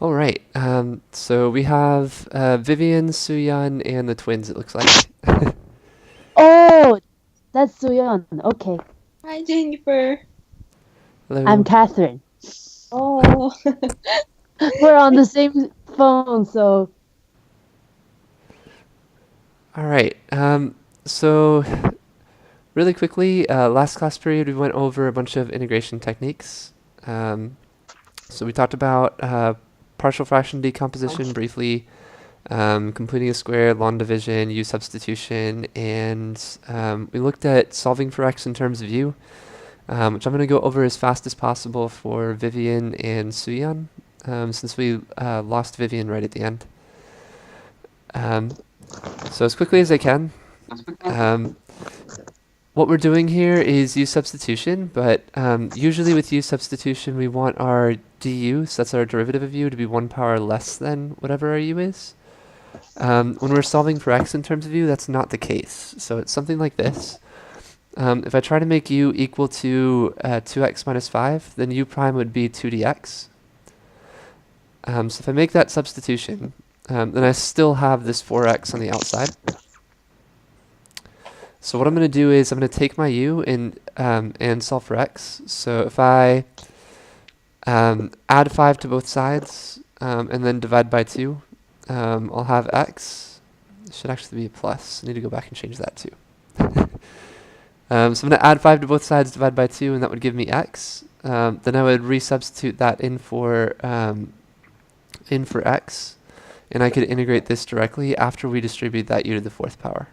All right. So we have Vivian, Suyan, and the twins, it looks like. Oh, that's Suyeon. Okay. Hi, Jennifer. I'm Hello. Catherine. Oh, We're on the same phone, so All right. So really quickly, last class period we went over a bunch of integration techniques. Um, so we talked about partial fraction decomposition briefly, completing a square, long division, u substitution, and we looked at solving for x in terms of u, which I'm going to go over as fast as possible for Vivian and Suyan, since we lost Vivian right at the end. So as quickly as I can. Um, what we're doing here is u substitution, but usually with u substitution we want our du, so that's our derivative of u, to be 1 power less than whatever our u is. When we're solving for x in terms of u, that's not the case. So it's something like this. If I try to make u equal to 2x minus 5, then u prime would be 2dx. So if I make that substitution, then I still have this 4x on the outside. So what I'm going to do is I'm going to take my u and solve for x. So if I add 5 to both sides and then divide by 2, I'll have x. It should actually be a plus. I need to go back and change that too. So I'm going to add 5 to both sides, divide by 2, and that would give me x. Then I would resubstitute that in for x, and I could integrate this directly after we distribute that u to the 4th power.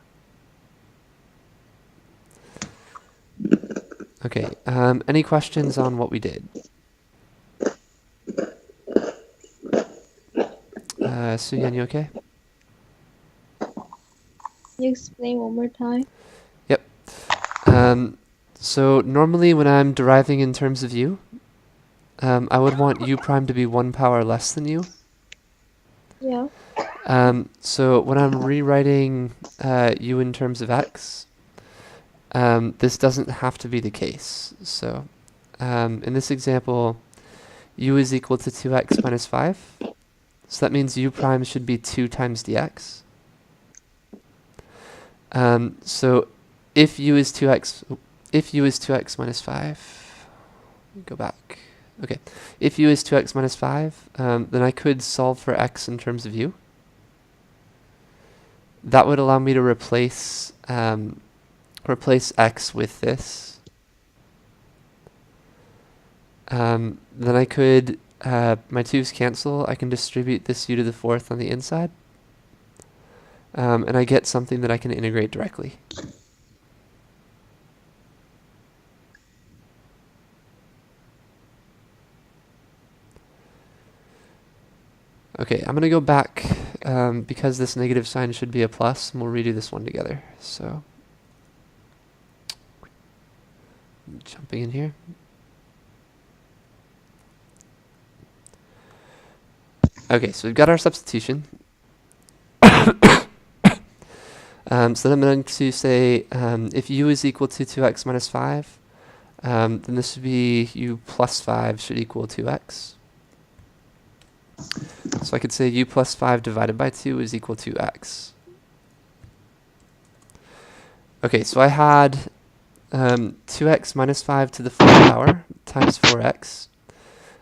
Okay, any questions on what we did? Suyan, you okay? you explain one more time? Yep. So normally when I'm deriving in terms of u, I would want u prime to be 1 power less than u. Yeah. So when I'm rewriting u in terms of x, this doesn't have to be the case. So in this example, u is equal to 2x minus 5. So that means u prime should be 2 times dx. So if u is 2x minus 5, let me go back. Okay, if u is 2x minus 5, then I could solve for x in terms of u. That would allow me to replace x with this. Then I could, my 2's cancel, I can distribute this u to the 4th on the inside. And I get something that I can integrate directly. Okay, I'm going to go back because this negative sign should be a plus, and we'll redo this one together. So, jumping in here. Okay, so we've got our substitution. So then I'm going to say if u is equal to 2x minus 5, then this would be u plus 5 should equal 2x. So I could say u plus 5 divided by 2 is equal to x. Okay, so I had 2x minus 5 to the 4th power times 4x.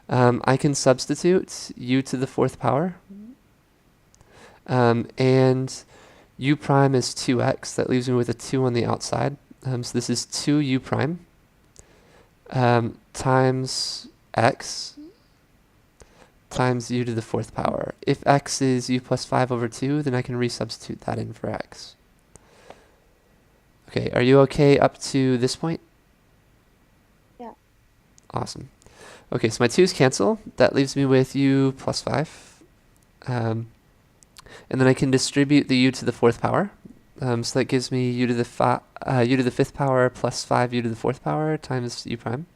I can substitute u to the 4th power. And u prime is 2x. That leaves me with a 2 on the outside. So this is 2u prime times x times u to the 4th power. If x is u plus 5 over 2, then I can resubstitute that in for x. Okay, are you okay up to this point? Yeah. Awesome. Okay, so my 2's cancel. That leaves me with u plus 5. And then I can distribute the u to the 4th power. So that gives me u to the 5th power plus 5 u to the 4th power times u prime.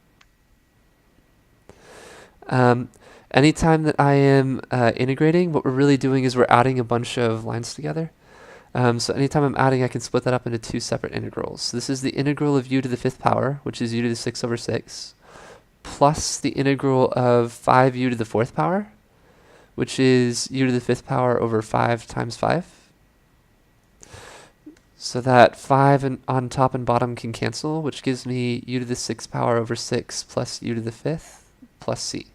Anytime that I am integrating, what we're really doing is we're adding a bunch of lines together. So anytime I'm adding, I can split that up into 2 separate integrals. So this is the integral of u to the 5th power, which is u to the 6 over 6, plus the integral of 5u to the 4th power, which is u to the 5th power over 5 times 5. So that 5 on top and bottom can cancel, which gives me u to the 6th power over 6 plus u to the 5th plus c.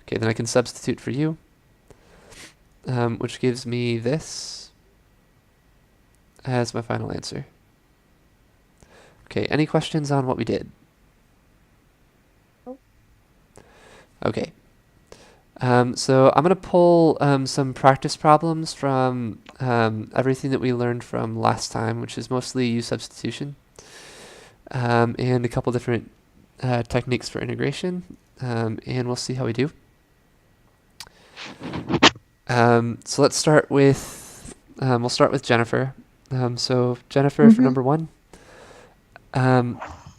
Okay, then I can substitute for u, which gives me this as my final answer. Okay, any questions on what we did? Okay. So I'm going to pull some practice problems from everything that we learned from last time, which is mostly u substitution, and a couple different techniques for integration, and we'll see how we do. So let's start with, we'll start with Jennifer. So Jennifer, for number 1,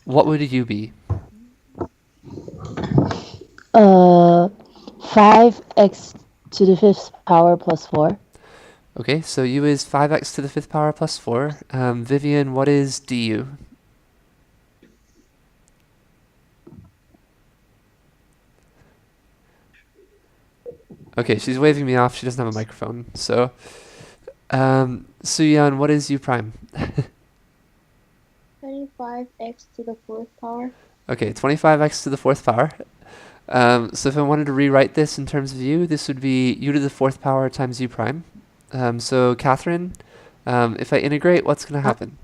what would u be? 5x to the 5th power plus 4. Okay, so u is 5x to the 5th power plus 4. Vivian, what is du? Okay, she's waving me off. She doesn't have a microphone. So, Suyan, what is u prime? 25x to the 4th power. Okay, 25x to the 4th power. So if I wanted to rewrite this in terms of u, this would be u to the 4th power times u prime. So Catherine, if I integrate, what's going to happen?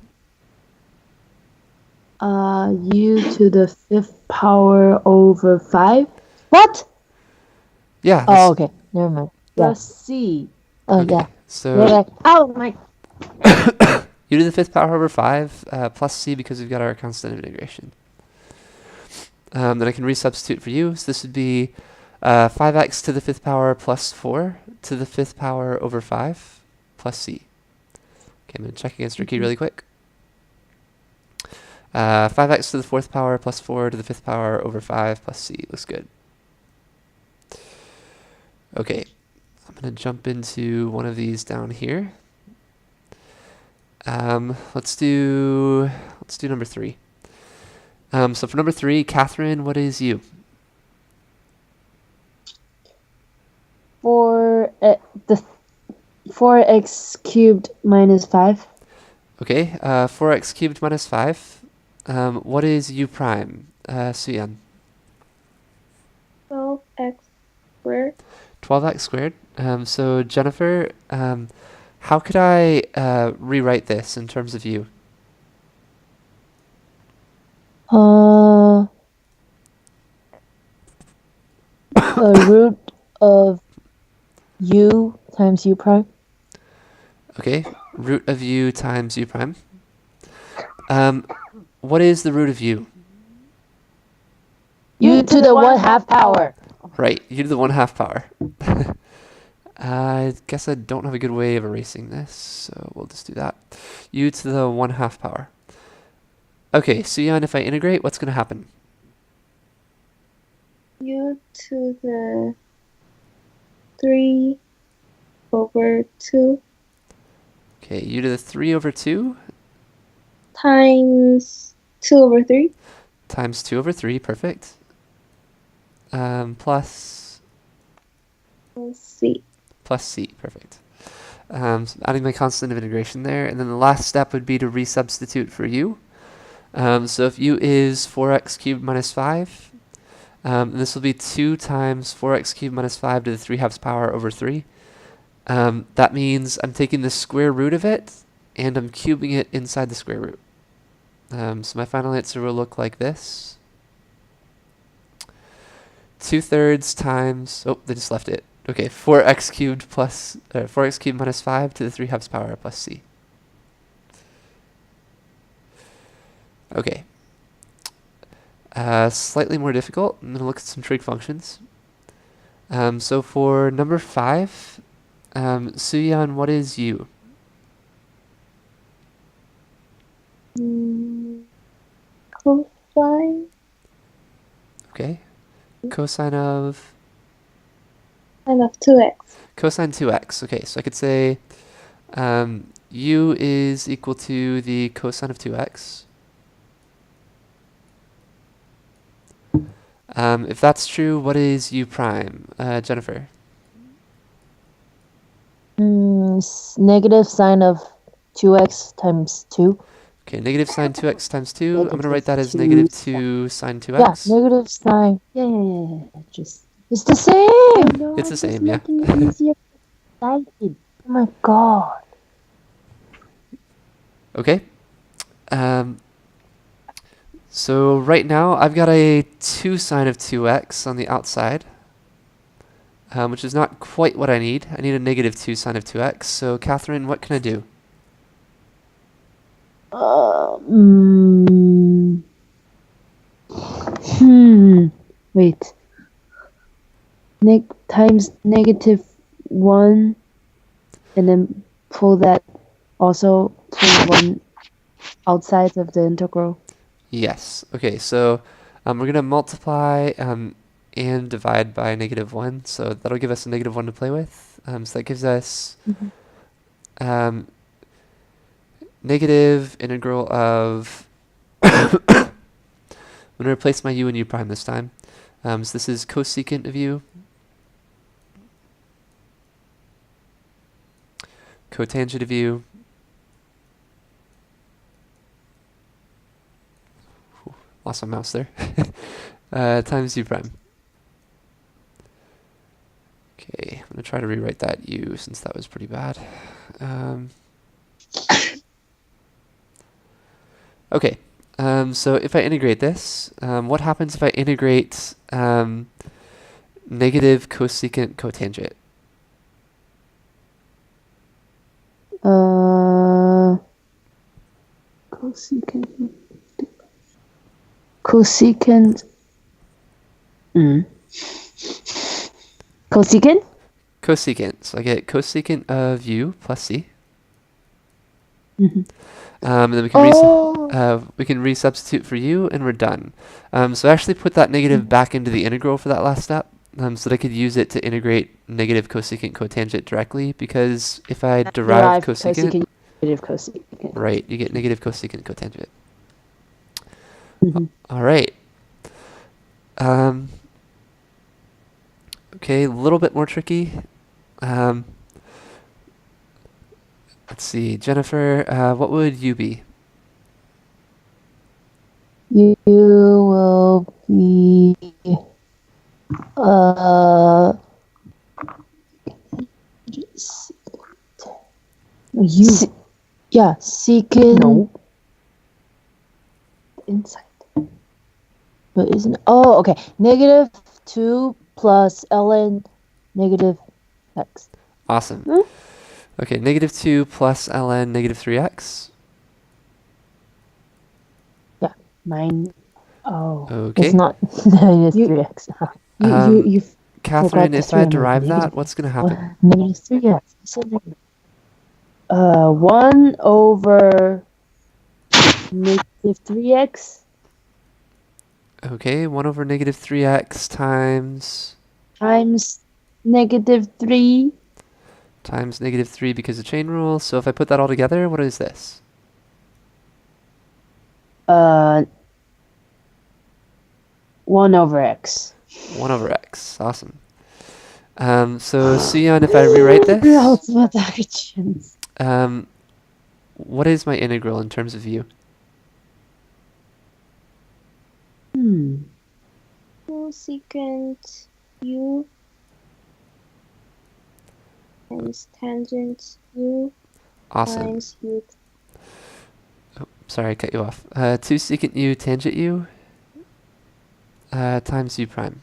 U to the 5th power over 5. What? Yeah. Oh, okay. Never mind. Yeah. Plus C. Oh, Okay, yeah. so Yeah. Oh, my. u to the 5th power over 5 plus c because we've got our constant of integration. Then I can resubstitute for u. So this would be 5x to the 5th power plus 4 to the 5th power over 5 plus c. Okay, I'm going to check against Ricky really quick. 5x to the 4th power plus 4 to the 5th power over 5 plus c. Looks good. Okay, I'm going to jump into one of these down here. Let's do number 3. So for number 3, Catherine, what is u? 4x cubed minus 5. Okay, 4x cubed minus 5. What is u prime? Suyan. 12x squared. 12x squared. So Jennifer, how could I rewrite this in terms of u? The root of u times u prime. Okay, root of u times u prime. What is the root of u? U to the 1/2 power. Right, u to the 1/2 power. I guess I don't have a good way of erasing this, so we'll just do that. U to the 1/2 power. Okay, Suyan, if I integrate, what's going to happen? U to the 3 over 2 Okay, u to the 3 over 2 times 2 over 3 times 2 over 3, perfect. Plus C. plus c, perfect. So adding my constant of integration there, and then the last step would be to resubstitute for u. So if u is 4x cubed minus 5, this will be 2 times 4x cubed minus 5 to the 3/2 power over 3. That means I'm taking the square root of it, and I'm cubing it inside the square root. So my final answer will look like this. 2/3 times, oh, they just left it. Okay, 4x cubed plus, 4x cubed minus 5 to the 3/2 power plus c. Okay. Slightly more difficult. I'm going to look at some trig functions. So for number 5, Suyan, what is u? Cosine Okay. Cosine of? and of 2x. Cosine 2x. Okay, so I could say u is equal to the cosine of 2x. If that's true, what is u prime? Jennifer? Negative sign of 2x times 2. Okay, negative sine 2x times 2. I'm going to write Negative that as 2 negative 2 sine Yeah, 2x. negative sign. Yeah. Just it's the same. No, It's the just same, yeah. making it easier. Excited. Oh my god. Okay. So right now I've got a 2 sine of 2x on the outside, which is not quite what I need. I need a negative 2 sine of 2x. So Catherine, what can I do? Wait. Times negative 1, and then pull 1 outside of the integral. Yes. Okay, so we're going to multiply and divide by negative 1. So that'll give us a negative 1 to play with. So that gives us negative integral of... I'm going to replace my u and u prime this time. So this is cosecant of u. Cotangent of u. Lost my mouse there. Times u prime. Okay, I'm going to try to rewrite that u since that was pretty bad. Okay, so if I integrate this, what happens if I integrate negative cosecant cotangent? Cosecant. Cosecant? Cosecant. So I get cosecant of u plus c. And then we can resubstitute for u, and we're done. So I actually put that negative back into the integral for that last step, so that I could use it to integrate negative cosecant cotangent directly, because if I derive cosecant, negative cosecant. right, you get negative cosecant cotangent. All right. Okay, a little bit more tricky. Let's see, Jennifer, what would u be? You will be secant. No. Inside. But isn't okay. Negative 2 plus ln negative x. Awesome. Okay, negative 2 plus ln negative 3x. Yeah, mine. Oh, Okay. it's not minus 3x. You Catherine, if I derive that, what's going to happen? Negative 3x. 1 over negative 3x. Okay, 1 over negative 3x times negative 3. Times negative 3 because of chain rule. So if I put that all together, what is this? 1 over x. 1 over x. Awesome. So Sion, if I rewrite this, what is my integral in terms of u? Cosecant u times tangent u Awesome. times u. Oh, sorry, I cut you off. 2 secant u tangent u times u prime.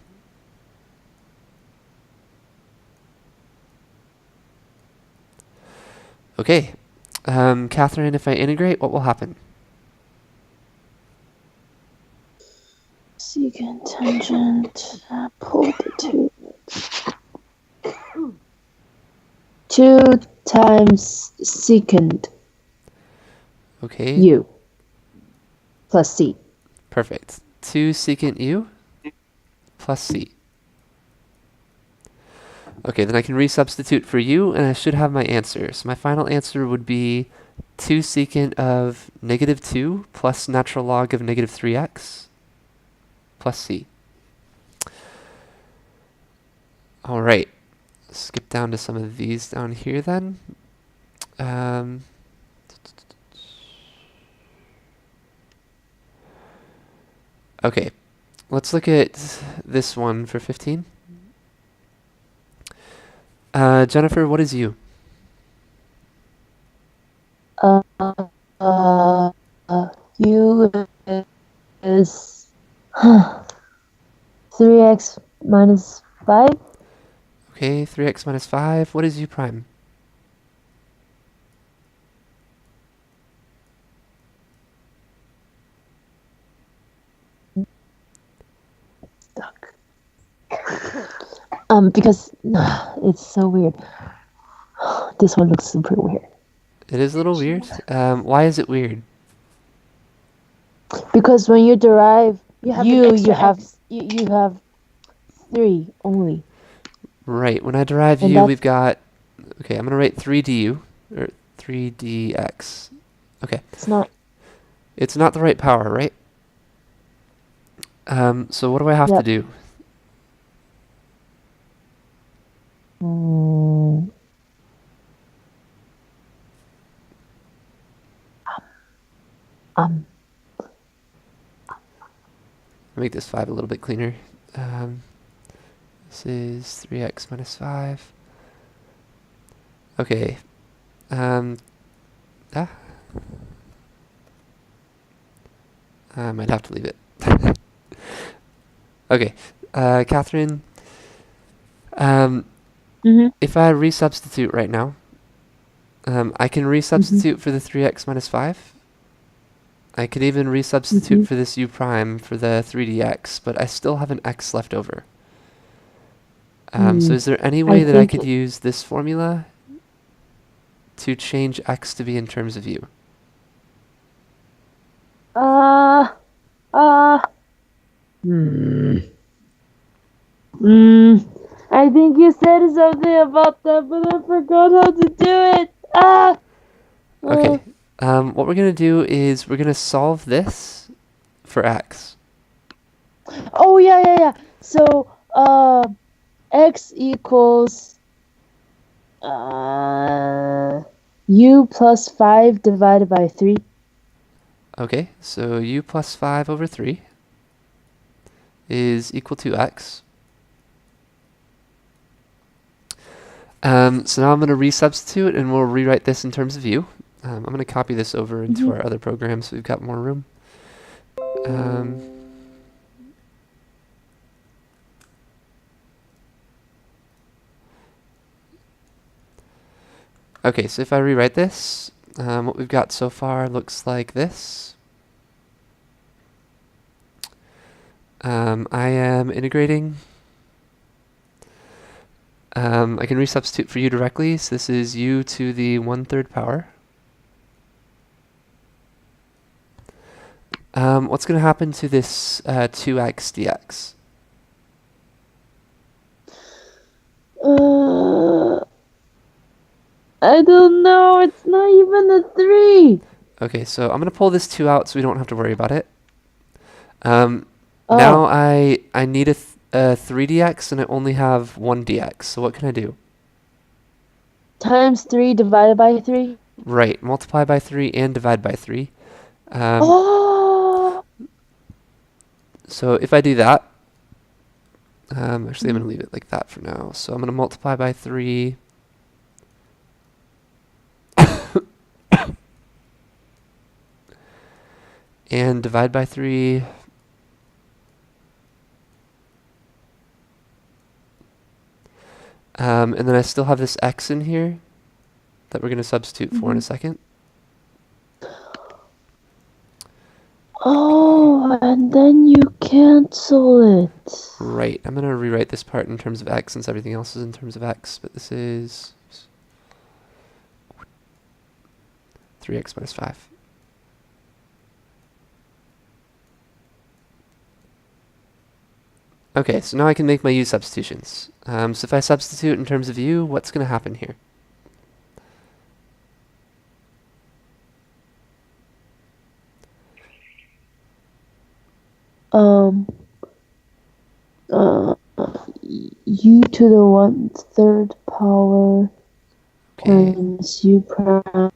Okay. Catherine, if I integrate, what will happen? Secant tangent. Pull the 2. 2 times secant Okay. u plus c. Perfect. 2 secant u plus c. Okay, then I can resubstitute for u, and I should have my answer. So my final answer would be 2 secant of negative 2 plus natural log of negative 3x plus c. All right. Skip down to some of these down here then. Um, okay. Let's look at this one for 15. Jennifer, what is u? Uh, U is 3x minus 5. Okay, 3x minus 5. What is u prime? Stuck. Because it's so weird. This one looks super weird. It is a little weird. Why is it weird? Because when you derive You have u, an extra you have 3 only. Right, when I derive And u, that's- we've got... Okay, I'm going to write 3du, or 3dx. Okay, It's not. it's not the right power, right? So what do I have to Yep. do? Make this 5 a little bit cleaner. This is 3x minus 5. Okay. I might have to leave it. Okay. Catherine, if I resubstitute right now, I can resubstitute for the 3x minus 5. I could even resubstitute for this u prime for the 3dx, but I still have an x left over. So is there any way that I could use this formula to change x to be in terms of u? I think you said something about that, but I forgot how to do it. Okay. What we're going to do is we're going to solve this for x. Oh, yeah. So, x equals u plus 5 divided by 3. Okay, so u plus 5 over 3 is equal to x. So now I'm going to resubstitute and we'll rewrite this in terms of u. I'm going to copy this over into our other program so we've got more room. Okay, so if I rewrite this, what we've got so far looks like this. I am integrating. I can resubstitute for u directly, so this is u to the 1/3 power. What's going to happen to this 2x dx? I don't know. It's not even a 3. Okay, so I'm going to pull this 2 out so we don't have to worry about it. Now I need a 3dx and I only have 1dx, so what can I do? Times 3 divided by 3. Right, multiply by 3 and divide by 3. So if I do that, actually I'm going to leave it like that for now. So I'm going to multiply by 3. And divide by 3. And then I still have this x in here that we're going to substitute for in a second. Oh, and then you cancel it. Right, I'm going to rewrite this part in terms of x since everything else is in terms of x, but this is 3x minus 5. Okay, so now I can make my u substitutions. So if I substitute in terms of u, what's going to happen here? u to the 1/3 power Okay. times u prime.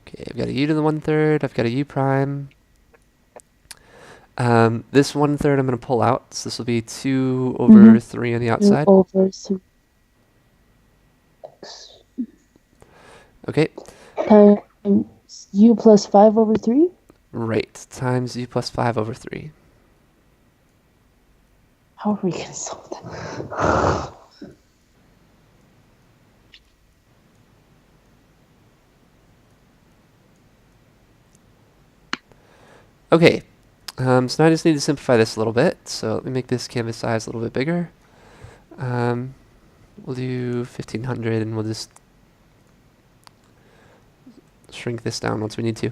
Okay, I've got a u to the 1/3. I've got a u prime. This 1/3 I'm going to pull out, so this will be 2 over 3 on the 2 outside. over 3 Okay, times u plus 5 over 3. right, times u plus 5 over 3. How are we going to solve that? Okay, so now I just need to simplify this a little bit. So let me make this canvas size a little bit bigger. We'll do 1500 and we'll just shrink this down once we need to.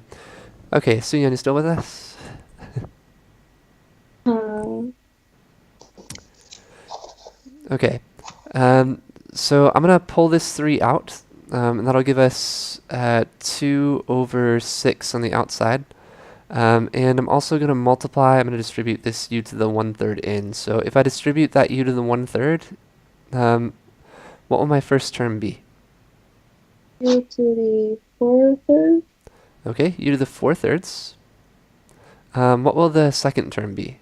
Okay, Sunyan, you still with us? Okay, so I'm going to pull this 3 out, and that'll give us 2 over 6 on the outside. And I'm also going to multiply, I'm going to distribute this u to the 1/3 in. So if I distribute that u to the 1/3, what will my first term be? U to the 4/3. Okay, u to the 4/3. What will the second term be?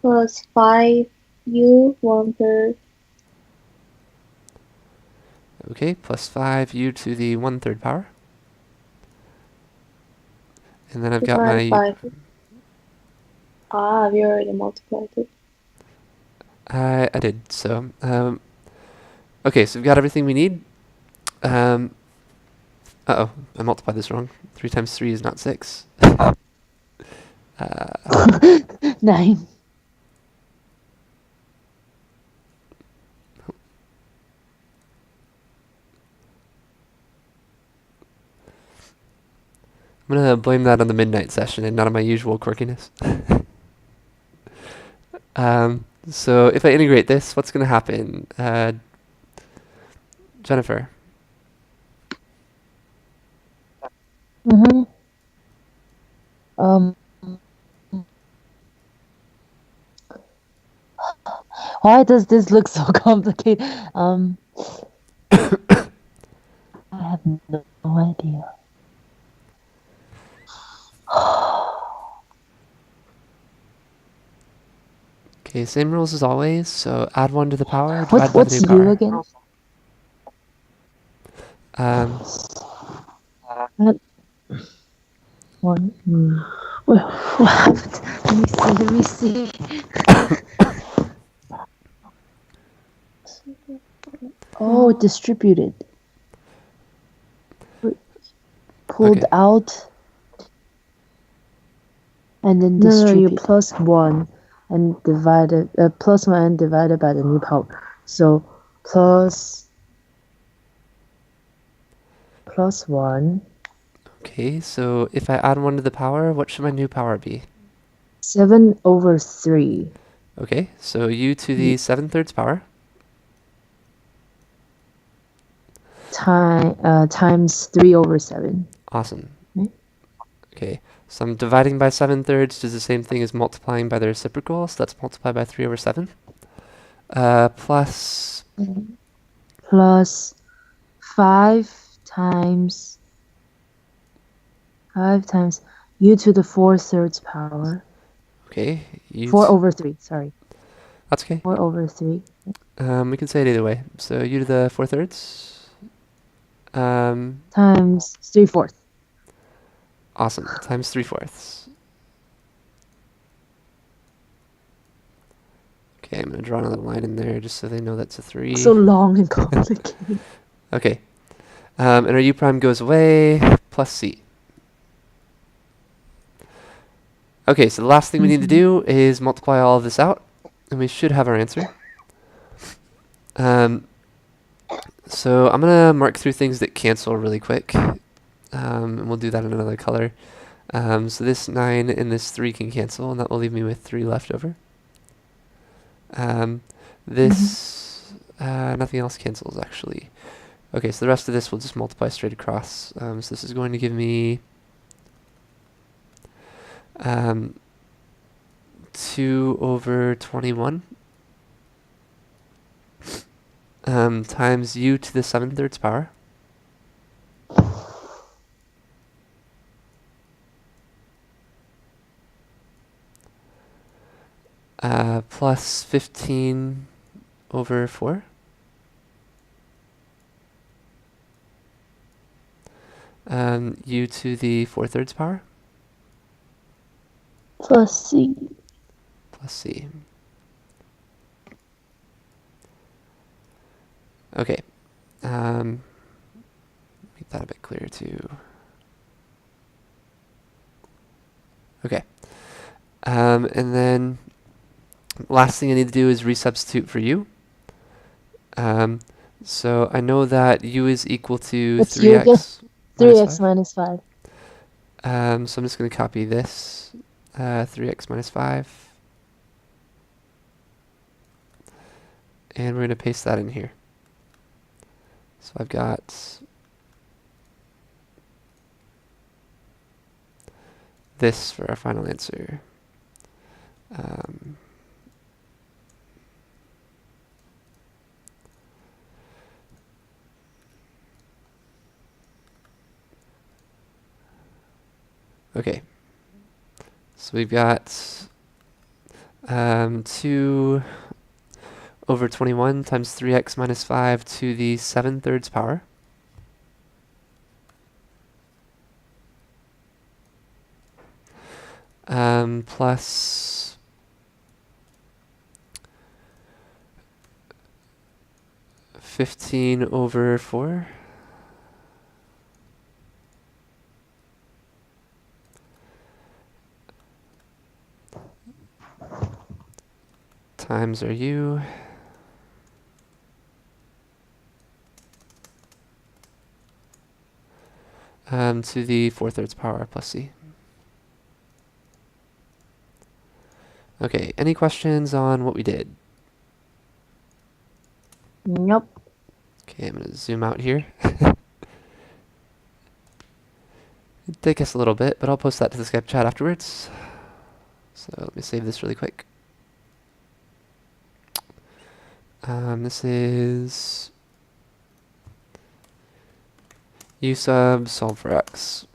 Plus 5u 1/3. Okay, plus 5u to the 1/3 power. And then I've got my... Divided by. We already multiplied it. I did, so... okay, so we've got everything we need. Uh-oh, I multiplied this wrong. 3 times 3 is not 6. 9. I'm going to blame that on the midnight session and not on my usual quirkiness. So if I integrate this, what's going to happen? Jennifer? Why does this look so complicated? I have no idea. Okay, same rules as always. So add 1 to the power, divide by What's the new u power. again? One. What happened? Let me see. Oh, distributed. Pulled Okay. out. And then distributed. No, you plus 1 and divided, plus 1 and divided by the new power. So plus 1. Okay, so if I add 1 to the power, what should my new power be? 7 over 3. Okay, so u to the 7/3 power. Times 3 over 7. Awesome. Right. Okay, so I'm dividing by 7/3 does the same thing as multiplying by the reciprocal, so that's multiplied by 3 over 7. Plus 5 times u to the 4/3 power. Okay, 4 over 3, sorry. That's okay. 4 over 3. We can say it either way. So u to the 4/3. Times 3/4. Awesome. Times 3/4. Okay, I'm gonna draw another line in there just so they know that's a 3. So long and complicated. Okay. And our u prime goes away, plus c. Okay, so the last thing we need to do is multiply all of this out, and we should have our answer. So I'm going to mark through things that cancel really quick, and we'll do that in another color. So this 9 and this 3 can cancel, and that will leave me with 3 left over. This, nothing else cancels, actually. Okay, so the rest of this will just multiply straight across. So this is going to give me 2 over 21 times u to the 7/3 power plus 15 over 4 u to the 4/3 power plus C. plus c. Okay. Make that a bit clearer too. Okay. And then last thing I need to do is resubstitute for u. So I know that u is equal to What's 3x 3x minus 5. so I'm just going to copy this, 3x minus 5. And we're going to paste that in here. So I've got this for our final answer. Okay, so we've got 2 over 21 times 3x minus 5 to the 7/3 power plus 15 over 4 times our u to the 4/3 power plus c. Okay, any questions on what we did? Nope. Okay, I'm going to zoom out here. It'll take us a little bit, but I'll post that to the Skype chat afterwards. So let me save this really quick. This is u sub solve for x.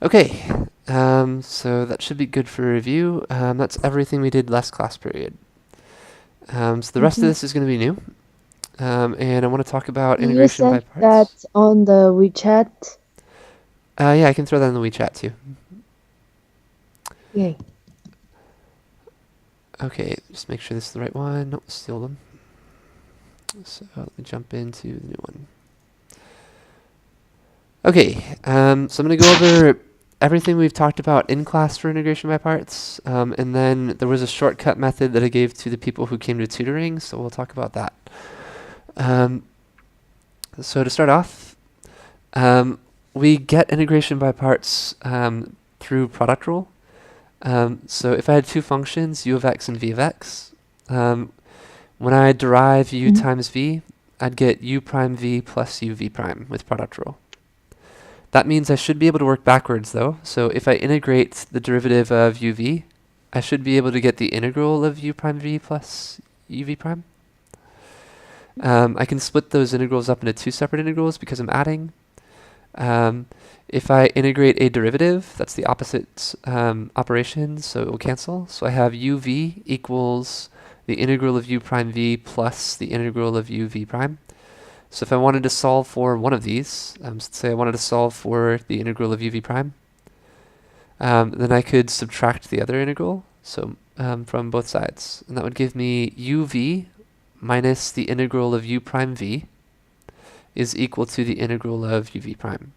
Okay, so that should be good for review. That's everything we did last class period. So the rest of this is going to be new. And I want to talk about integration by parts. You sent that on the WeChat? Yeah, I can throw that in the WeChat too. Yay. Okay, just make sure this is the right one. Nope, steal them. So let me jump into the new one. Okay, so I'm going to go over everything we've talked about in class for integration by parts. And then there was a shortcut method that I gave to the people who came to tutoring, so we'll talk about that. So to start off, we get integration by parts through product rule. So if I had two functions, u of x and v of x, when I derive u times v, I'd get u prime v plus uv prime with product rule. That means I should be able to work backwards though. So if I integrate the derivative of uv, I should be able to get the integral of u prime v plus uv prime. I can split those integrals up into two separate integrals because I'm adding. If I integrate a derivative, that's the opposite operation, so it will cancel. So I have uv equals the integral of u prime v plus the integral of uv prime. So if I wanted to solve for one of these, let's say I wanted to solve for the integral of uv prime, then I could subtract the other integral, so from both sides. And that would give me uv minus the integral of u prime v is equal to the integral of uv prime,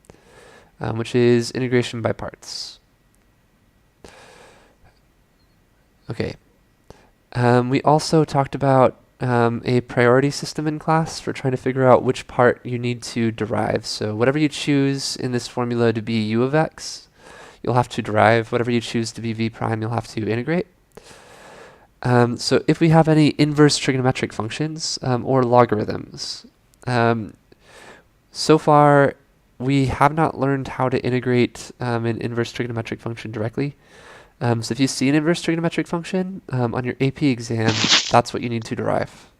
which is integration by parts. Okay. We also talked about a priority system in class for trying to figure out which part you need to derive. So whatever you choose in this formula to be u of x, you'll have to derive. Whatever you choose to be v prime, you'll have to integrate. So if we have any inverse trigonometric functions or logarithms, so far we have not learned how to integrate an inverse trigonometric function directly. So if you see an inverse trigonometric function on your AP exam, that's what you need to derive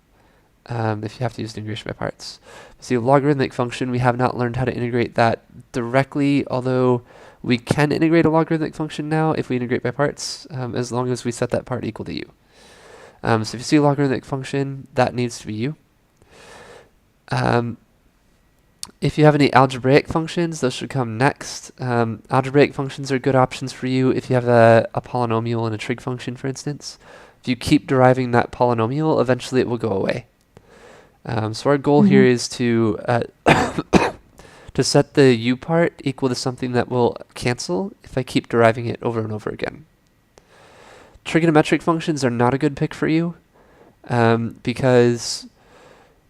if you have to use integration by parts. See, a logarithmic function, we have not learned how to integrate that directly, although we can integrate a logarithmic function now if we integrate by parts, as long as we set that part equal to u. So if you see a logarithmic function, that needs to be u. If you have any algebraic functions, those should come next. Algebraic functions are good options for you if you have a polynomial and a trig function, for instance. If you keep deriving that polynomial, eventually it will go away. So our goal here is to to set the u part equal to something that will cancel if I keep deriving it over and over again. Trigonometric functions are not a good pick for you because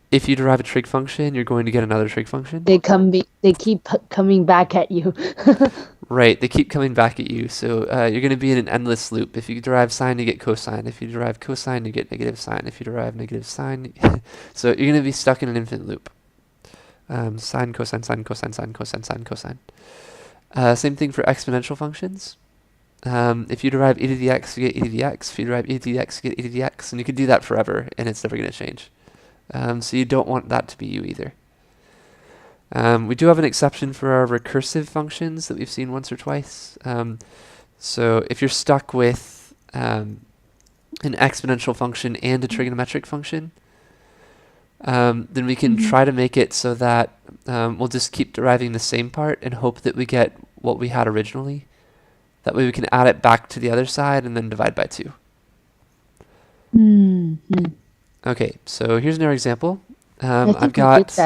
if you derive a trig function, you're going to get another trig function. They keep coming back at you. Right, they keep coming back at you. So you're going to be in an endless loop. If you derive sine, you get cosine. If you derive cosine, you get negative sine. If you derive negative sine, so you're going to be stuck in an infinite loop. Sine, cosine, sine, cosine, sine, cosine, sine, cosine. Same thing for exponential functions. If you derive e to the x, you get e to the x. If you derive e to the x, you get e to the x. And you could do that forever, and it's never going to change. So you don't want that to be u either. We do have an exception for our recursive functions that we've seen once or twice. So if you're stuck with an exponential function and a trigonometric function, then we can try to make it so that we'll just keep deriving the same part and hope that we get what we had originally. That way we can add it back to the other side and then divide by 2. Okay, so here's another example. I've got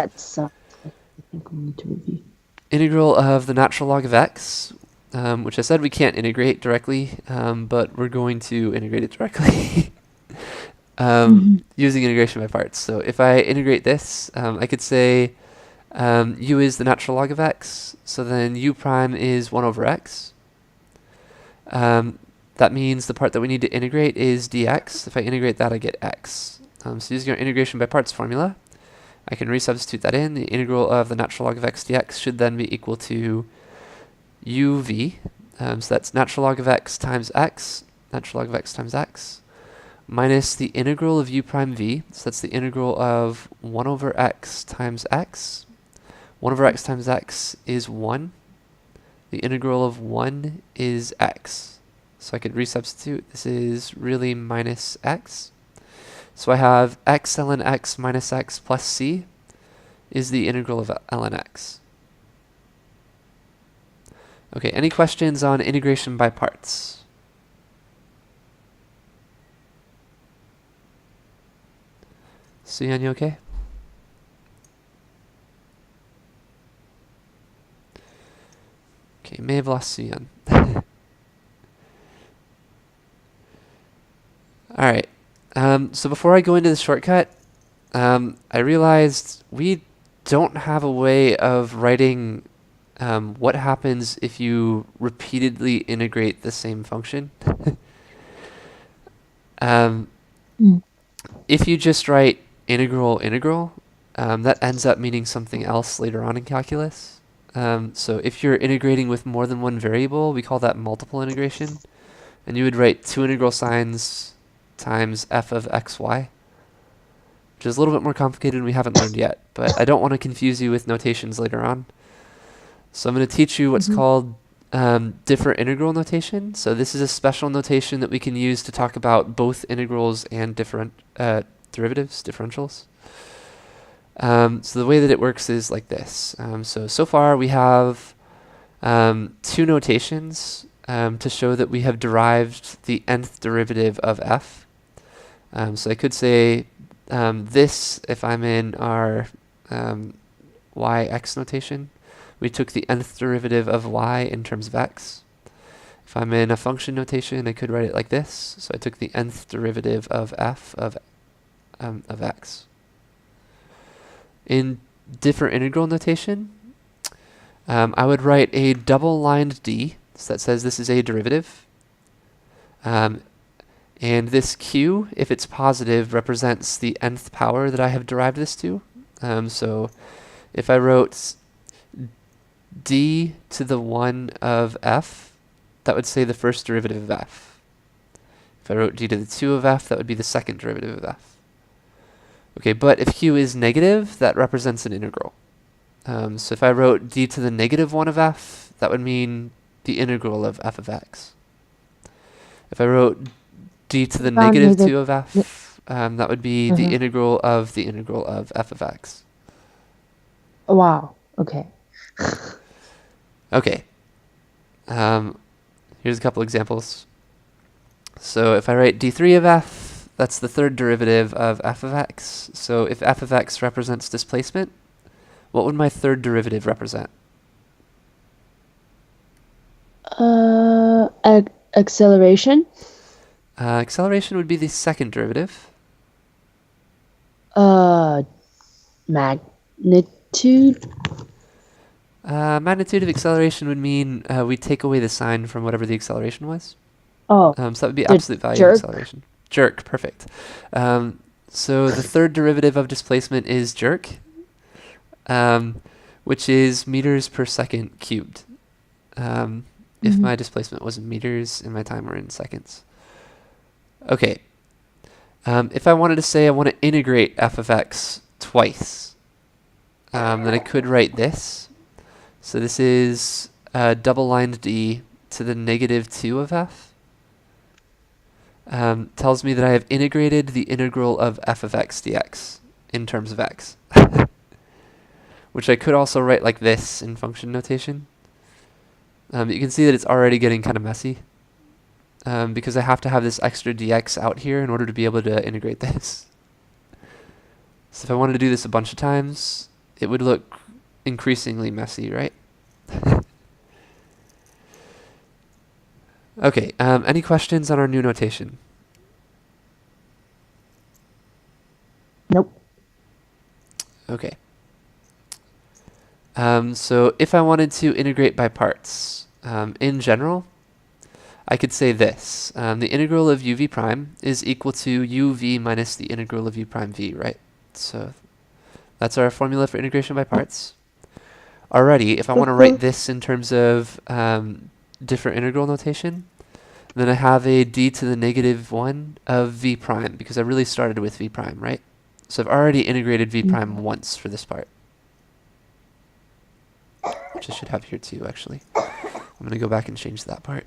integral of the natural log of x, which I said we can't integrate directly, but we're going to integrate it directly using integration by parts. So if I integrate this, I could say u is the natural log of x, so then u prime is 1 over x. That means the part that we need to integrate is dx. If I integrate that, I get x. So using our integration by parts formula, I can resubstitute that in. The integral of the natural log of x dx should then be equal to uv. So that's natural log of x times x, natural log of x times x, minus the integral of u prime v. So that's the integral of 1 over x times x. 1 over x times x is 1. The integral of 1 is x. So I could resubstitute. This is really minus x. So I have x ln x minus x plus c is the integral of ln x. Okay, any questions on integration by parts? Suyan, you okay? Okay, may have lost Suyan. Alright, so before I go into the shortcut, I realized we don't have a way of writing what happens if you repeatedly integrate the same function. If you just write integral, that ends up meaning something else later on in calculus. So if you're integrating with more than one variable, we call that multiple integration. And you would write 2 integral signs times f of xy, which is a little bit more complicated and we haven't learned yet, but I don't want to confuse you with notations later on. So I'm going to teach you what's called different integral notation. So this is a special notation that we can use to talk about both integrals and different derivatives, differentials. So the way that it works is like this. So far we have 2 notations to show that we have derived the nth derivative of f. So I could say this, if I'm in our yx notation, we took the nth derivative of y in terms of x. If I'm in a function notation, I could write it like this. So I took the nth derivative of f of x. In different integral notation, I would write a double-lined d, so that says this is a derivative. And this q, if it's positive, represents the nth power that I have derived this to. So if I wrote d to the 1 of f, that would say the first derivative of f. If I wrote d to the 2 of f, that would be the second derivative of f. Okay, but if q is negative, that represents an integral. So if I wrote d to the negative 1 of f, that would mean the integral of f of x. If I wrote d to the negative 2 of f, that would be the integral of f of x. Wow. Okay. Okay. Here's a couple examples. So if I write d3 of f, that's the third derivative of f of x. So if f of x represents displacement, what would my third derivative represent? Acceleration. Acceleration would be the second derivative. Magnitude. Magnitude of acceleration would mean we take away the sign from whatever the acceleration was. Oh. So that would be absolute value of acceleration. Jerk, perfect. So the third derivative of displacement is jerk, which is meters per second cubed. If my displacement was in meters and my time were in seconds. Okay. If I wanted to say I want to integrate f of x twice, then I could write this. So this is double-lined d to the negative 2 of f. Tells me that I have integrated the integral of f of x dx in terms of x. Which I could also write like this in function notation. You can see that it's already getting kind of messy. Because I have to have this extra dx out here in order to be able to integrate this. So if I wanted to do this a bunch of times, it would look increasingly messy, right? Okay, any questions on our new notation? Nope. Okay. So if I wanted to integrate by parts, in general, I could say this. The integral of uv prime is equal to uv minus the integral of u prime v, right? So that's our formula for integration by parts. Already, if I want to write this in terms of different integral notation, then I have a d to the negative 1 of v prime, because I really started with v prime, right? So I've already integrated v prime once for this part. Which I should have here too, actually. I'm going to go back and change that part.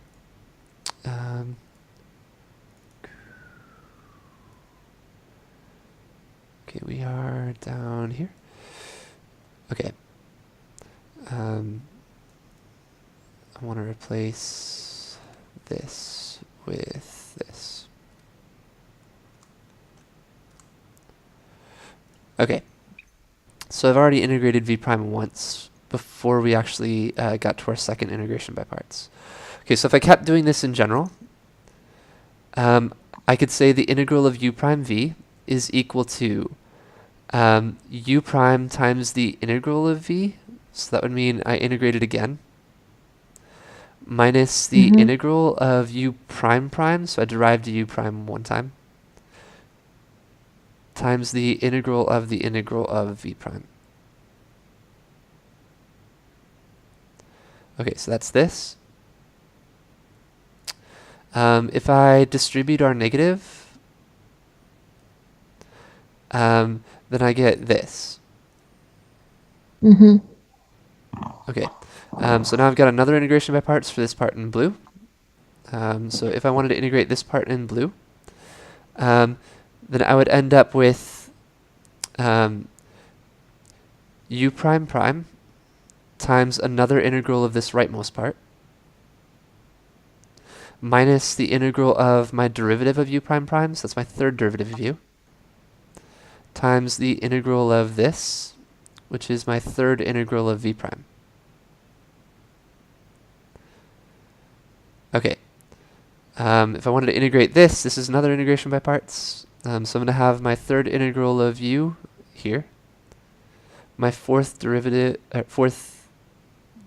Okay, we are down here. Okay. I want to replace this with this. Okay. So I've already integrated v prime once before we actually got to our second integration by parts. Okay, so if I kept doing this in general, I could say the integral of u prime v is equal to u prime times the integral of v, so that would mean I integrated again, minus the integral of u prime prime, so I derived u prime one time, times the integral of v prime. Okay, so that's this. If I distribute our negative, then I get this. Okay, so now I've got another integration by parts for this part in blue. So if I wanted to integrate this part in blue, then I would end up with u prime prime times another integral of this rightmost part, minus the integral of my derivative of u prime prime, so that's my third derivative of u, times the integral of this, which is my third integral of v prime. Okay. If I wanted to integrate this is another integration by parts. So I'm going to have my third integral of u here. My fourth derivative,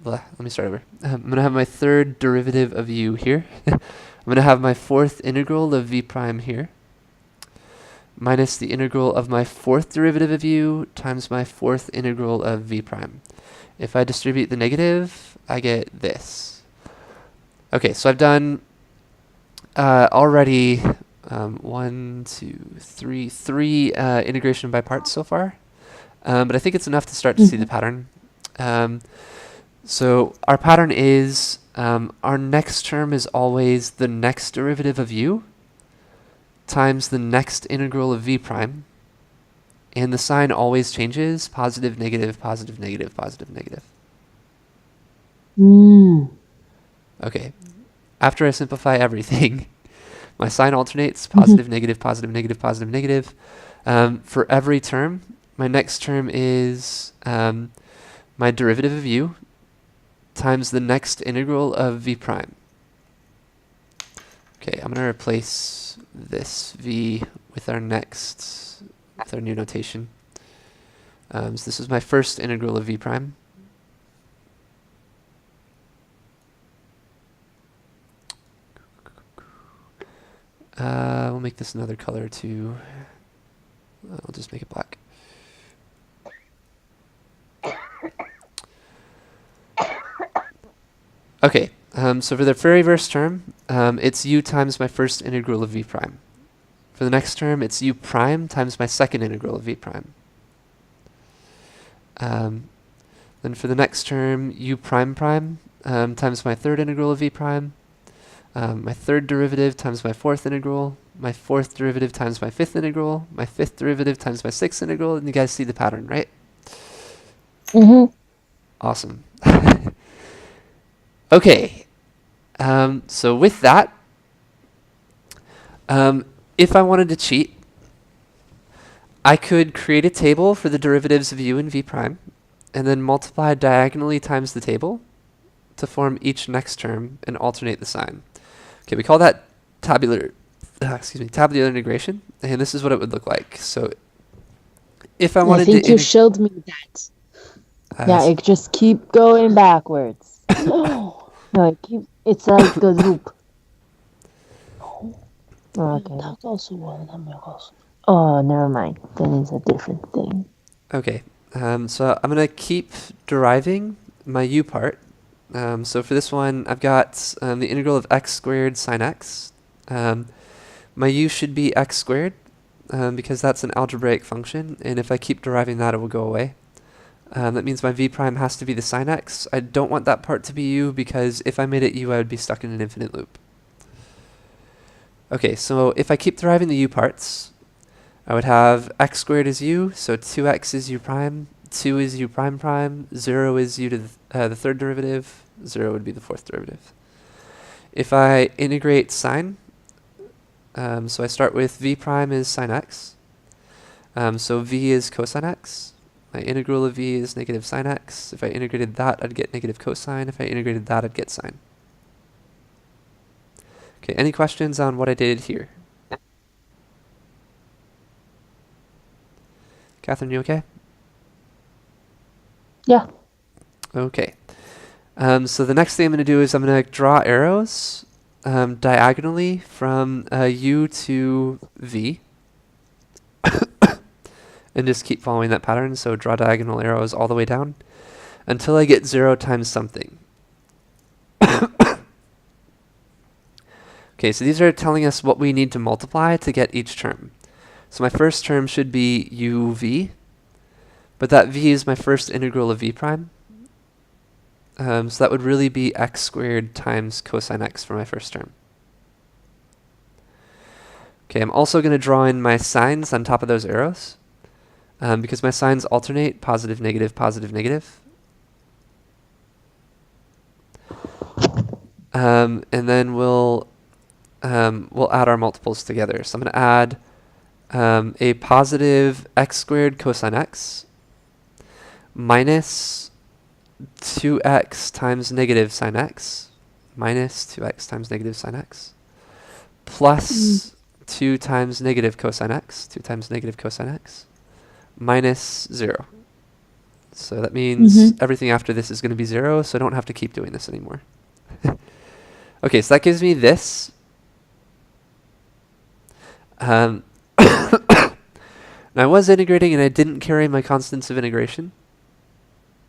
let me start over. I'm going to have my third derivative of u here. I'm going to have my fourth integral of v prime here, minus the integral of my fourth derivative of u times my fourth integral of v prime. If I distribute the negative, I get this. Okay, so I've done already three integration by parts so far. But I think it's enough to start to see the pattern. So our pattern is our next term is always the next derivative of u times the next integral of v prime. And the sign always changes, positive, negative, positive, negative, positive, negative. Okay. After I simplify everything, my sign alternates, positive, negative, positive, negative, positive, negative. For every term, my next term is my derivative of u times the next integral of v prime. Okay, I'm going to replace this v with our new notation. So this is my first integral of v prime. We'll make this another color too. I'll just make it black. Okay, so for the very first term, it's u times my first integral of v prime. For the next term, it's u prime times my second integral of v prime. Then for the next term, u prime prime times my third integral of v prime. My third derivative times my fourth integral. My fourth derivative times my fifth integral. My fifth derivative times my sixth integral. And you guys see the pattern, right? Awesome. Okay. So with that, if I wanted to cheat, I could create a table for the derivatives of u and v prime, and then multiply diagonally times the table to form each next term and alternate the sign. Okay, we call that tabular integration, and this is what it would look like. So if I wanted to... I think you showed me that. Yeah, it just keep going backwards. No, it's like a loop. Okay. Oh, never mind. Then it's a different thing. Okay, so I'm going to keep deriving my u part. So for this one, I've got the integral of x squared sine x. My u should be x squared because that's an algebraic function, and if I keep deriving that, it will go away. That means my v prime has to be the sine x. I don't want that part to be u because if I made it u, I would be stuck in an infinite loop. Okay, so if I keep deriving the u parts, I would have x squared is u, so 2x is u prime, 2 is u prime prime, 0 is u to the third derivative, 0 would be the fourth derivative. If I integrate sine, so I start with v prime is sine x, so v is cosine x. My integral of v is negative sine x. If I integrated that, I'd get negative cosine. If I integrated that, I'd get sine. Okay, any questions on what I did here? Catherine, you okay? Yeah. Okay. So the next thing I'm going to do is I'm going to draw arrows diagonally from u to v. And just keep following that pattern. So draw diagonal arrows all the way down until I get 0 times something. Okay, so these are telling us what we need to multiply to get each term. So my first term should be uv, but that v is my first integral of v prime. So that would really be x squared times cosine x for my first term. Okay, I'm also going to draw in my signs on top of those arrows. Because my signs alternate, positive, negative, positive, negative. And then we'll add our multiples together. So I'm going to add a positive x squared cosine x minus 2x times negative sine x minus 2x times negative sine x plus 2 times negative cosine x, 2 times negative cosine x minus 0. So that means everything after this is going to be 0, so I don't have to keep doing this anymore. Okay, so that gives me this. Now I was integrating and I didn't carry my constants of integration.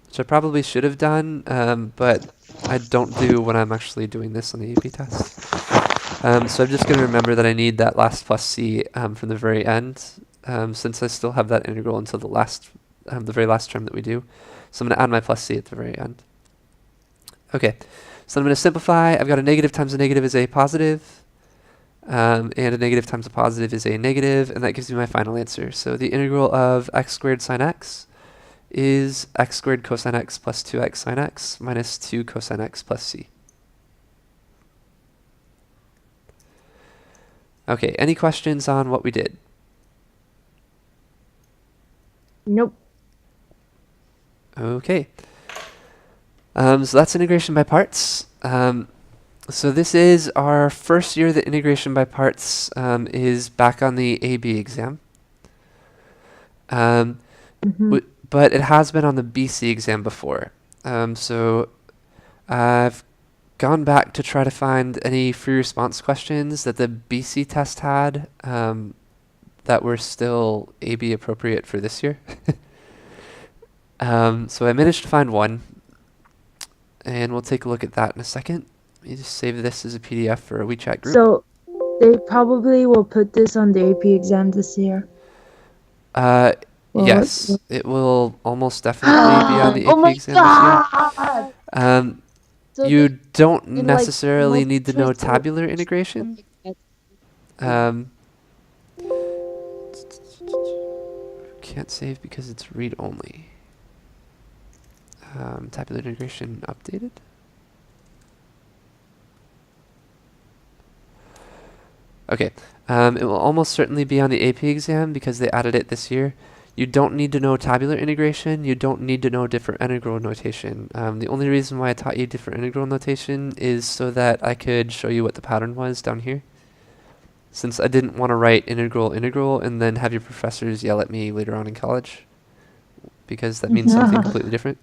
which I probably should have done, but I don't do when I'm actually doing this on the AP test. So I'm just going to remember that I need that last plus c from the very end, since I still have that integral until the very last term that we do. So I'm going to add my plus c at the very end. Okay, so I'm going to simplify. I've got a negative times a negative is a positive, and a negative times a positive is a negative, and that gives me my final answer. So the integral of x squared sine x is x squared cosine x plus 2x sine x minus 2 cosine x plus c. Okay, any questions on what we did? Nope. Okay. So that's integration by parts. So this is our first year that integration by parts is back on the AB exam. But it has been on the BC exam before. So I've gone back to try to find any free response questions that the BC test had that were still AB appropriate for this year. So I managed to find one, and we'll take a look at that in a second. Let me just save this as a PDF for a WeChat group. So they probably will put this on the AP exam this year. Yes, it will almost definitely be on the AP exam this year. So you don't in, necessarily like, need to know tabular integration. Can't save because it's read-only. Tabular integration updated. Okay, it will almost certainly be on the AP exam because they added it this year. You don't need to know tabular integration. You don't need to know different integral notation. The only reason why I taught you different integral notation is so that I could show you what the pattern was down here. Since I didn't want to write integral and then have your professors yell at me later on in college, because that means something completely different.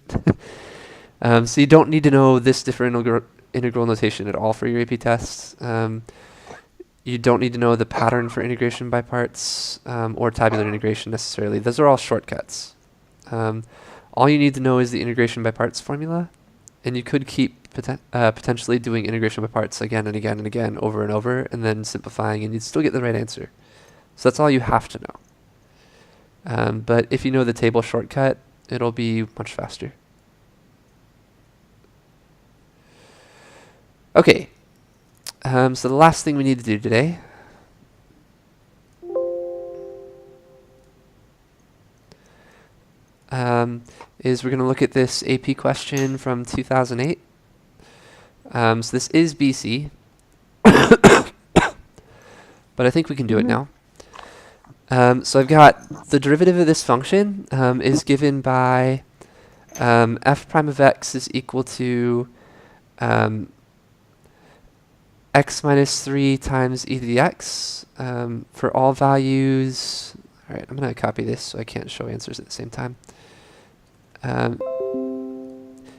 So you don't need to know this different integral notation at all for your AP tests. You don't need to know the pattern for integration by parts or tabular integration necessarily. Those are all shortcuts. All you need to know is the integration by parts formula, and you could keep potentially doing integration by parts again and again and again over and over, and then simplifying, and you'd still get the right answer. So that's all you have to know. But if you know the table shortcut, it'll be much faster. Okay. So the last thing we need to do today is we're going to look at this AP question from 2008. So this is BC, but I think we can do it now. So I've got the derivative of this function is given by f prime of x is equal to x minus 3 times e to the x for all values. All right, I'm going to copy this so I can't show answers at the same time.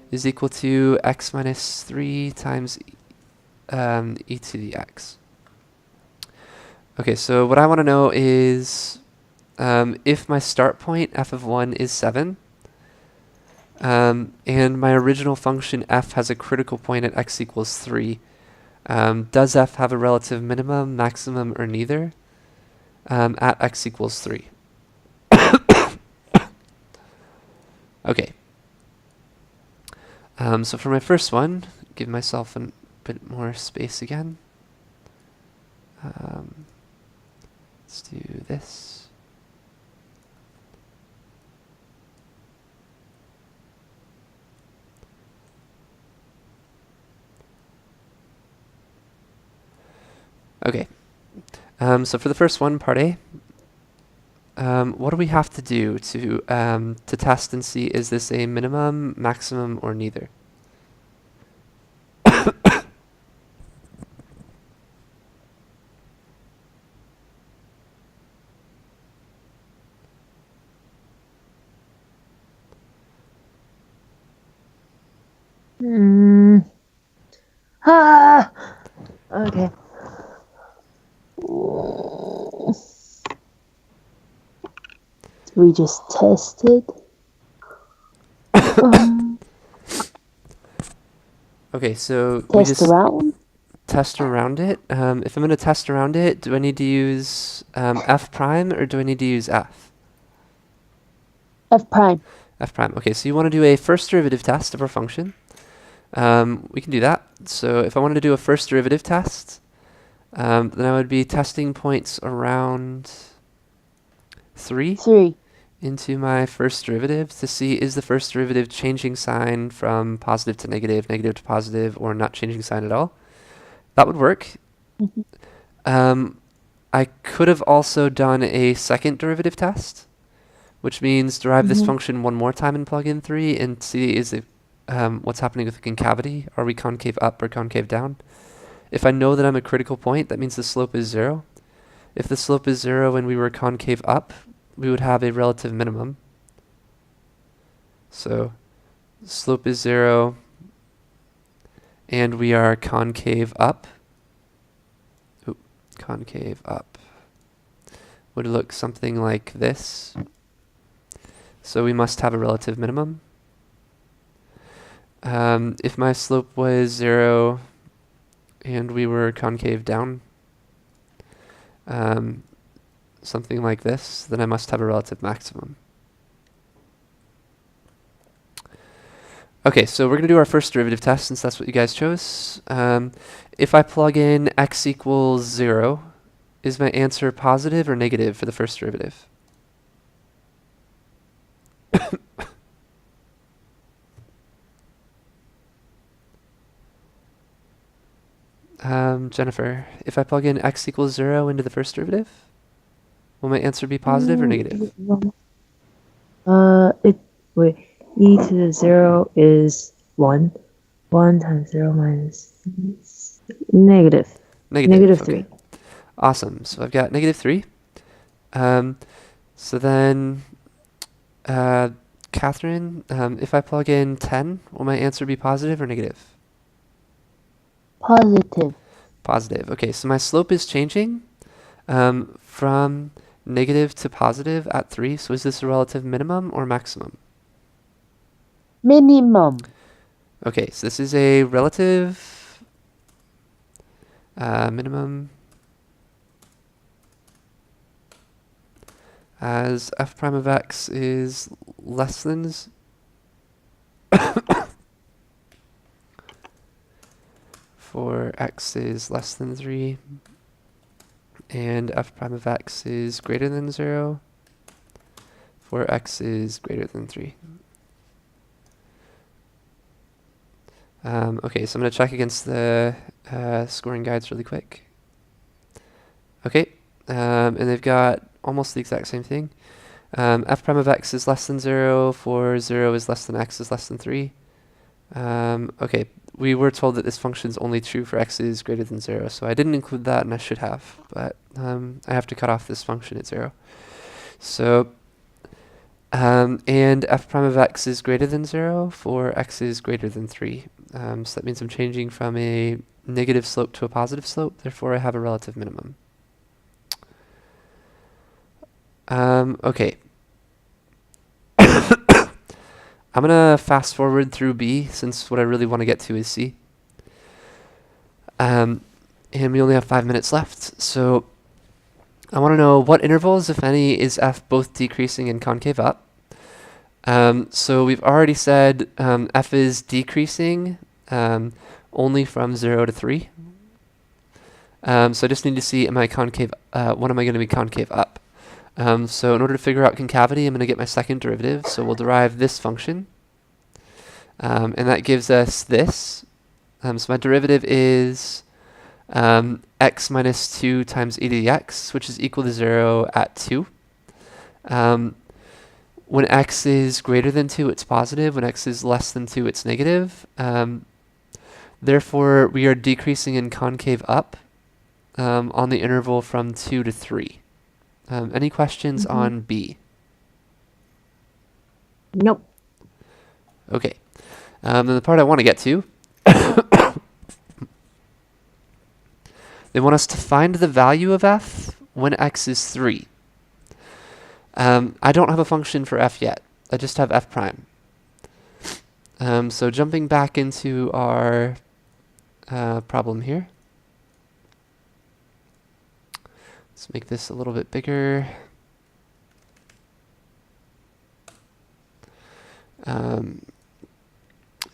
Is equal to x minus 3 times e to the x. Okay, so what I want to know is if my start point f of 1 is 7, and my original function f has a critical point at x equals 3, does f have a relative minimum, maximum, or neither at x equals 3? Okay. So for my first one, give myself a bit more space again. Let's do this. Okay. So for the first one, part A, what do we have to do to test and see is this a minimum, maximum, or neither? Okay. We just tested. Okay, so we Test just around. test around it. If I'm going to test around it, do I need to use f prime or do I need to use f? F prime. F prime. Okay, so you want to do a first derivative test of our function. We can do that. So if I wanted to do a first derivative test, then I would be testing points around 3 3. into my first derivative to see is the first derivative changing sign from positive to negative, negative to positive, or not changing sign at all. That would work. Mhm. I could have also done a second derivative test, which means derive this Mhm. function one more time and plug in 3 and see is it what's happening with the concavity. Are we concave up or concave down? If I know that I'm a critical point, that means the slope is 0. If the slope is 0 and we were concave up, we would have a relative minimum. So slope is 0 and we are concave up. Oop, concave up. Would look something like this. So we must have a relative minimum. If my slope was 0 and we were concave down, something like this, then I must have a relative maximum. Okay, so we're going to do our first derivative test since that's what you guys chose. If I plug in x equals 0, is my answer positive or negative for the first derivative? Jennifer, if I plug in x equals 0 into the first derivative, will my answer be positive or negative? Wait, e to the 0 is 1. 1 times 0 minus negative. Negative 3. Okay. Awesome. So I've got negative 3. So then, Catherine, if I plug in 10, will my answer be positive or negative? Positive. Positive. Okay, so my slope is changing from negative to positive at 3. So is this a relative minimum or maximum? Minimum. Okay, so this is a relative minimum as f prime of x is less than for x is less than 3 and f prime of x is greater than 0 for x is greater than 3. Okay, so I'm going to check against the scoring guides really quick. Okay, and they've got almost the exact same thing. F prime of x is less than 0 for 0 is less than x is less than 3. Okay, we were told that this function is only true for x is greater than 0, so I didn't include that and I should have, but I have to cut off this function at 0. So, and f prime of x is greater than 0 for x is greater than 3. So that means I'm changing from a negative slope to a positive slope, therefore I have a relative minimum. Okay. I'm going to fast forward through B since what I really want to get to is C. And we only have 5 minutes left. So I want to know what intervals, if any, is f both decreasing and concave up. So we've already said f is decreasing only from 0 to 3. So I just need to see, am I concave? When am I going to be concave up? So in order to figure out concavity, I'm going to get my second derivative. So we'll derive this function. And that gives us this. So my derivative is x minus 2 times e to the x, which is equal to 0 at 2. When x is greater than 2, it's positive. When x is less than 2, it's negative. Therefore, we are decreasing in concave up on the interval from 2 to 3. Any questions on B? Nope. Okay. Then the part I want to get to, they want us to find the value of f when x is 3. I don't have a function for f yet. I just have f prime. So jumping back into our problem here. Let's make this a little bit bigger.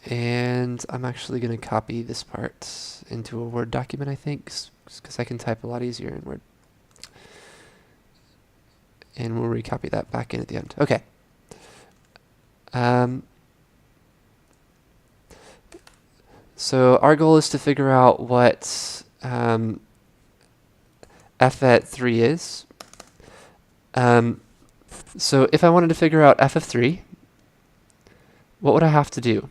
And I'm actually going to copy this part into a Word document, I think, because I can type a lot easier in Word. And we'll recopy that back in at the end. Okay. So our goal is to figure out what f at 3 is. So if I wanted to figure out f of 3, what would I have to do?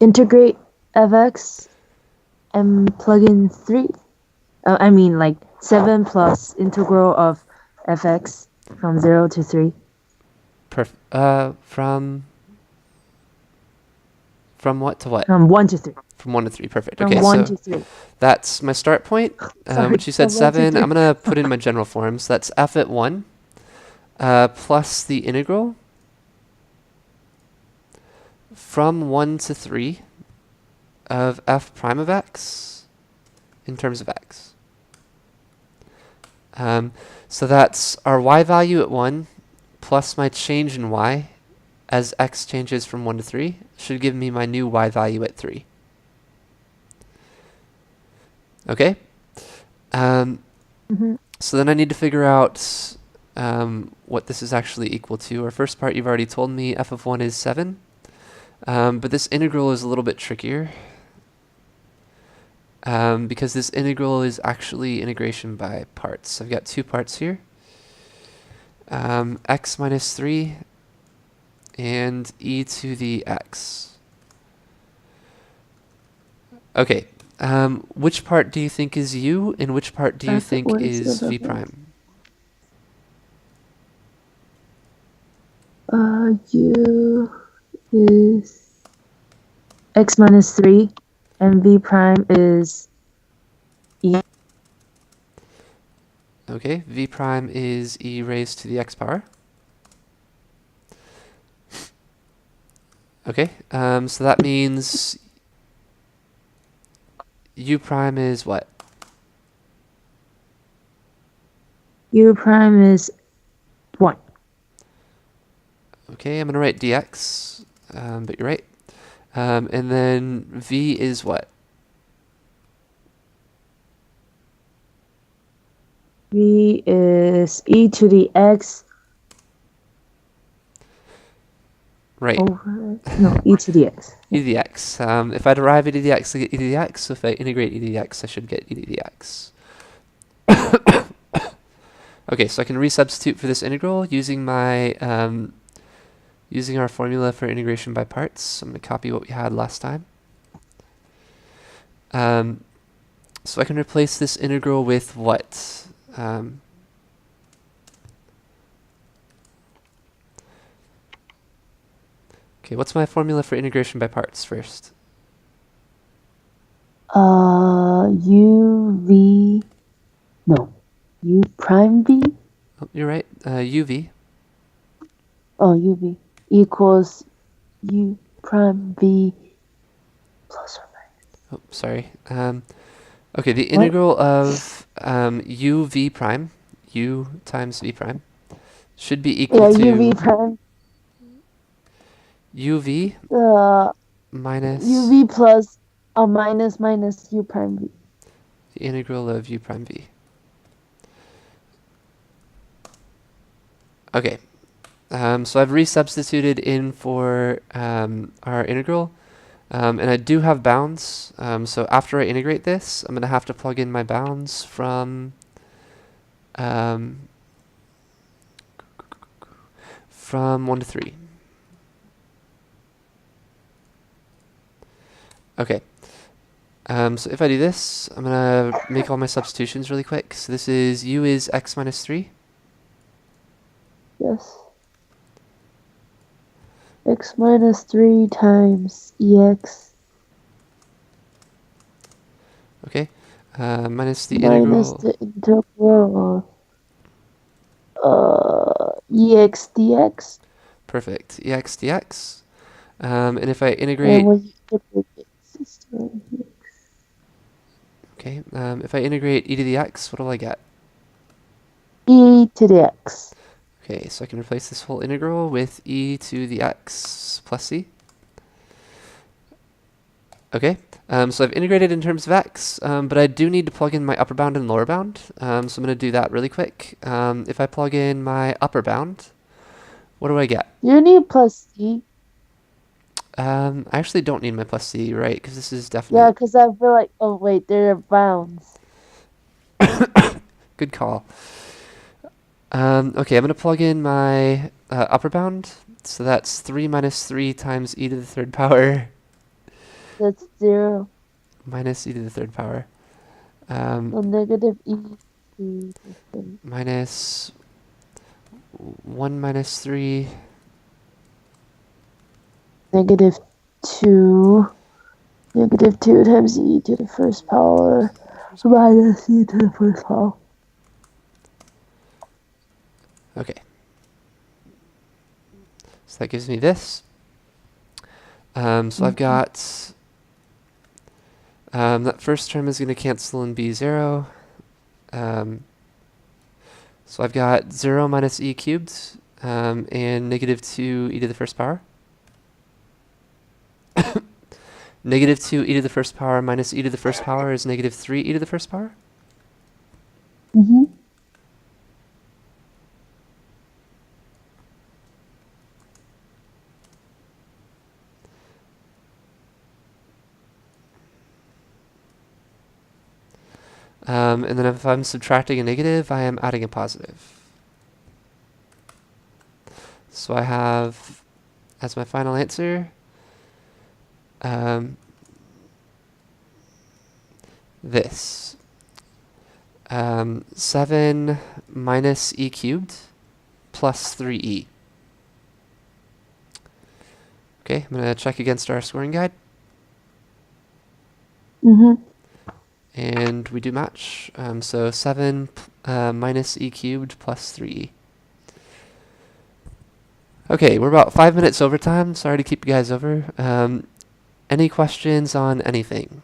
Integrate fx and plug in 3. I mean, like 7 plus integral of fx from 0 to 3. From what to what? From 1 to 3. From 1 to 3, perfect. From Okay, 1 so to 3. that's my start point, which you said from 1 to 7. 3. I'm going to put in my general forms. That's f at 1 plus the integral from 1 to 3 of f prime of x in terms of x. So that's our y value at 1 plus my change in y as x changes from 1 to 3 should give me my new y value at 3. Okay? So then I need to figure out what this is actually equal to. Our first part you've already told me f of 1 is 7. But this integral is a little bit trickier because this integral is actually integration by parts. I've got two parts here, x minus 3 and e to the x. Okay, which part do you think is u and which part do you think is v prime? U is x minus 3 and v prime is e. Okay, v prime is e raised to the x power. Okay, so that means u prime is what? U prime is 1. Okay, I'm going to write dx, but you're right. And then v is what? V is e to the x Right. over, no, e to the x. E to the x. If I derive e to the x, I get e to the x. So if I integrate e to the x, I should get e to the x. Okay, so I can resubstitute for this integral using my using our formula for integration by parts. So I'm going to copy what we had last time. So I can replace this integral with what? Okay, what's my formula for integration by parts first? U prime v? Oh, you're right, uv. Oh, uv equals u prime v plus or minus. Oh, sorry. Okay, the integral of uv prime, u times v prime, should be equal to uv prime. uv minus uv plus minus u prime v. the integral of u prime v. Okay, so I've resubstituted in for our integral, and I do have bounds. So after I integrate this, I'm going to have to plug in my bounds from 1 to 3. Okay. So if I do this, I'm going to make all my substitutions really quick. So this is u is x minus 3. Yes. X minus 3 times ex. Okay. Minus the minus integral. the integral EX dx. Perfect. EX dx. And if I And integrate, when you integrate it, it's still here. okay, if I integrate e to the x, what will I get? E to the x. Okay, so I can replace this whole integral with e to the x plus c. Okay, so I've integrated in terms of x, but I do need to plug in my upper bound and lower bound. So I'm going to do that really quick. If I plug in my upper bound, what do I get? You need plus c. I actually don't need my plus c, right? Because this is Yeah, definite. because I feel like, oh wait, there are bounds. Good call. Okay, I'm going to plug in my upper bound. So that's 3 minus 3 times e to the third power That's 0. minus e to the third power. So negative e to the third. Minus 1 minus 3. Negative 2. Negative 2 times e to the first power minus e to the first power. Okay. So that gives me this. So I've got that first term is going to cancel and be 0. So I've got 0 minus e cubed and negative 2 e to the first power. Negative 2 e to the first power minus e to the first power is negative 3 e to the first power. Mm-hmm. And then if I'm subtracting a negative, I am adding a positive. So I have, as my final answer, this. 7 minus e cubed plus 3e. Okay, I'm going to check against our scoring guide. Mm-hmm. And we do match. So 7 minus e cubed plus 3e. Okay, we're about 5 minutes over time. Sorry to keep you guys over. Any questions on anything?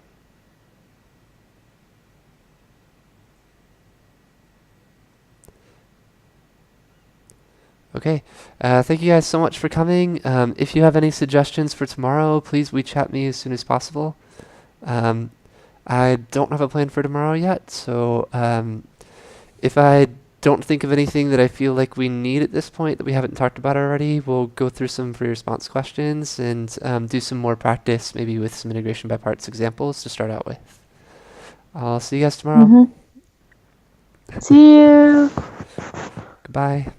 Okay, thank you guys so much for coming. If you have any suggestions for tomorrow, please WeChat me as soon as possible. I don't have a plan for tomorrow yet, so if I don't think of anything that I feel like we need at this point that we haven't talked about already, we'll go through some free response questions and do some more practice, maybe with some integration by parts examples to start out with. I'll see you guys tomorrow. Mm-hmm. See you. Goodbye.